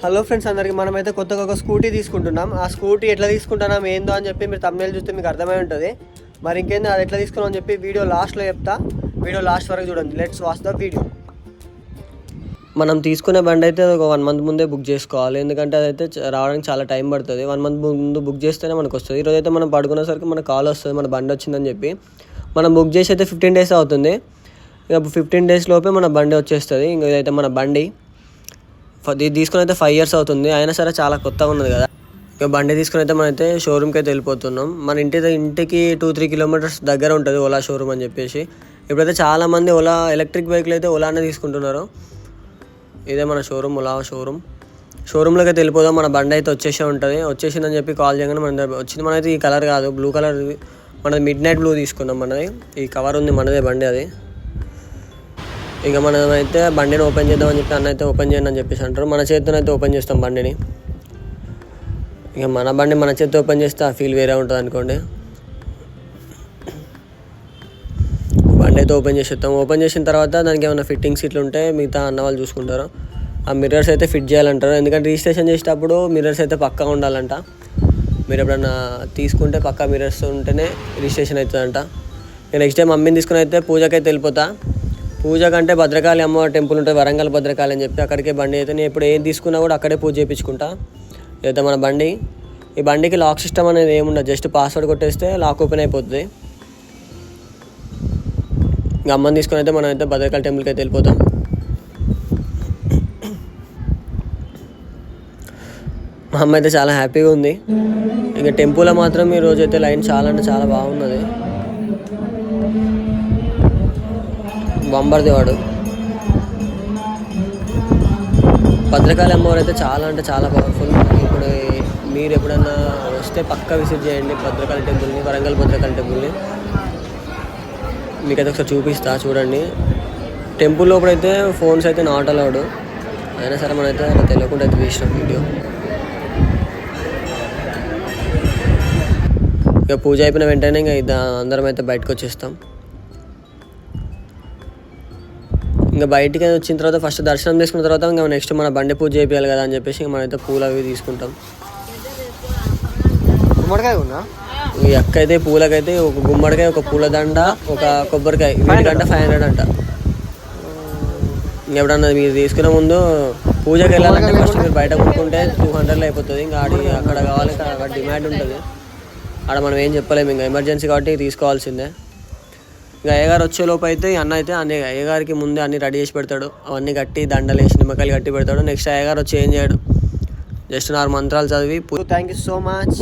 Hello friends, అందరికి మనమైతే కొత్తగా ఒక స్కూటీ తీసుకుంటున్నాం. ఆ స్కూటీ ఎట్లా తీసుకుంటున్నాం ఏందో అని చెప్పి మీరు thumbnail చూస్తే మీకు అర్థమై ఉంటుంది. మరి ఇంకేంది అది ఎట్లా తీసుకున్నాం అని చెప్పి వీడియో లాస్ట్లో చెప్తా. వీడియో లాస్ట్ వరకు చూడండి. Let's watch the video. మనం తీసుకునే బండి అయితే ఒక 1 month ముందే బుక్ చేసుకోవాలి, ఎందుకంటే అదైతే రావడానికి చాలా టైం పడుతుంది. 1 month ముందు బుక్ చేస్తేనే మనకు వస్తుంది. ఈరోజు అయితే మనం పడుకునేసరికి మనకు కాల్ వస్తుంది మన బండి వచ్చిందని చెప్పి. మనం బుక్ చేసి అయితే 15 days అవుతుంది. ఇక 15 days లోపే మన బండి వచ్చేస్తుంది. ఇంకా ఇదైతే మన బండి తీసుకుని అయితే 5 years అవుతుంది. అయినా సరే చాలా కొత్తగా ఉన్నది కదా. ఇక బండి తీసుకుని అయితే మనమైతే షోరూమ్కి అయితే వెళ్ళిపోతున్నాం. మన ఇంటికి 2-3 kilometers దగ్గర ఉంటుంది ఓలా షోరూమ్ అని చెప్పేసి. ఇప్పుడైతే చాలామంది ఓలా ఎలక్ట్రిక్ బైక్లు అయితే ఓలానే తీసుకుంటున్నారు. ఇదే మన షోరూమ్, ఓలా షోరూంలోకి అయితే వెళ్ళిపోదాం. మన బండి అయితే వచ్చేసిందని చెప్పి కాల్ చేయగానే మన వచ్చింది. మనైతే ఈ కలర్ కాదు, బ్లూ కలర్, మనది మిడ్ నైట్ బ్లూ తీసుకున్నాం. మనది ఈ కవర్ ఉంది, మనదే బండి అది. ఇక మనమైతే బండిని ఓపెన్ చేద్దామని చెప్పి అన్న అయితే ఓపెన్ చేయండి అని చెప్పేసి అంటారు. మన చేతితోనైతే ఓపెన్ చేస్తాం బండిని. ఇక మన బండి మన చేతితో ఓపెన్ చేస్తే ఆ ఫీల్ వేరే ఉంటుంది అనుకోండి. బండి అయితే ఓపెన్ చేసేస్తాం. ఓపెన్ చేసిన తర్వాత దానికి ఏమైనా ఫిట్టింగ్స్ ఇట్లా ఉంటే మిగతా అన్న వాళ్ళు చూసుకుంటారు. ఆ మిర్రర్స్ అయితే ఫిట్ చేయాలంటారు, ఎందుకంటే రిజిస్ట్రేషన్ చేసేటప్పుడు మిర్రర్స్ అయితే పక్కా ఉండాలంట. మీరు ఎప్పుడన్నా తీసుకుంటే పక్కా మిర్రర్స్ ఉంటేనే రిజిస్ట్రేషన్ అవుతుందంట. నేను నెక్స్ట్ టైం మమ్మీని తీసుకుని అయితే పూజకైతే వెళ్ళిపోతా. పూజ కంటే భద్రకాళి అమ్మవారి టెంపుల్ ఉంటుంది, వరంగల్ భద్రకాళి అని చెప్పి అక్కడికే బండి అయితే నేను ఇప్పుడు ఏం తీసుకున్నా కూడా అక్కడే పూజ చేయించుకుంటా. ఇదైతే మన బండి. ఈ బండికి లాక్ సిస్టమ్ అనేది ఏముండదు, జస్ట్ పాస్వర్డ్ కొట్టేస్తే లాక్ ఓపెన్ అయిపోతుంది. ఇంకా అమ్మని తీసుకొని అయితే మనం అయితే భద్రకాళి టెంపుల్కి అయితే వెళ్ళిపోతాం. మా అమ్మ అయితే చాలా హ్యాపీగా ఉంది. ఇంకా టెంపుల్లో మాత్రం ఈ రోజు అయితే లైన్ చాలా అంటే చాలా బాగున్నది. బంబర్ది వాడు భద్రకాళి అమ్మవారు అయితే చాలా అంటే చాలా పవర్ఫుల్. ఇప్పుడు మీరు ఎప్పుడన్నా వస్తే పక్కా విజిట్ చేయండి భద్రకాళి టెంపుల్ని, వరంగల్ భద్రకాళి టెంపుల్ని. మీకైతే ఒకసారి చూపిస్తా, చూడండి. టెంపుల్ లోపలైతే ఫోన్స్ అయితే నాట్ అలౌడ్, అయినా సరే మనమైతే అలా తెలియకుండా అయితే తీసినాం వీడియో. ఇక పూజ అయిపోయిన వెంటనే ఇంకా అందరం అయితే బయటకు వచ్చేస్తాం. ఇంకా బయటికి వచ్చిన తర్వాత ఫస్ట్ దర్శనం చేసుకున్న తర్వాత ఇంకా నెక్స్ట్ మన బండి పూజ చేయాలి కదా అని చెప్పేసి ఇంకా మనమైతే పూలు అవి తీసుకుంటాం. గుమ్మడికాయ ఉన్నా ఈ అక్క అయితే పూలకైతే ఒక గుమ్మడికాయ, ఒక పూలదండ, ఒక కొబ్బరికాయ, వీటికంటే 500 అంట. ఎప్పుడన్నా మీరు తీసుకునే ముందు పూజకి వెళ్ళాలంటే ఫస్ట్ మీరు బయట కొనుక్కుంటే 200లో అయిపోతుంది. ఇంకా అక్కడ కావాలి, అక్కడ డిమాండ్ ఉంటుంది. అక్కడ మనం ఏం చెప్పలేము, ఇంకా ఎమర్జెన్సీ కాబట్టి తీసుకోవాల్సిందే. ఇంకా అయ్యగారు వచ్చేలోపు అయితే అన్న అయితే అయ్యగారికి ముందే అన్ని రెడీ చేసి పెడతాడు. అవన్నీ కట్టి దండలు వేసి నిమ్మకాయలు కట్టి పెడతాడు. నెక్స్ట్ అయ్యగారు వచ్చి ఏం చేయడు, జస్ట్ 4 మంత్రాలు చదివి. Thank you so much.